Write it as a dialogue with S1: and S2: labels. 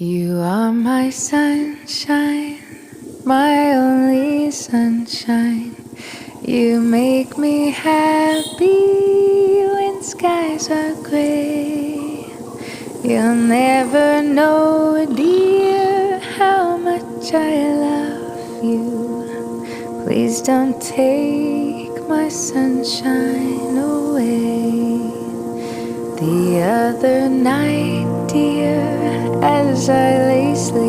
S1: You are my sunshine, my only sunshine. You make me happy when skies are gray. You'll never know, dear, how much I love you. Please don't take my sunshine away. The other night, dear, as I lay sleeping,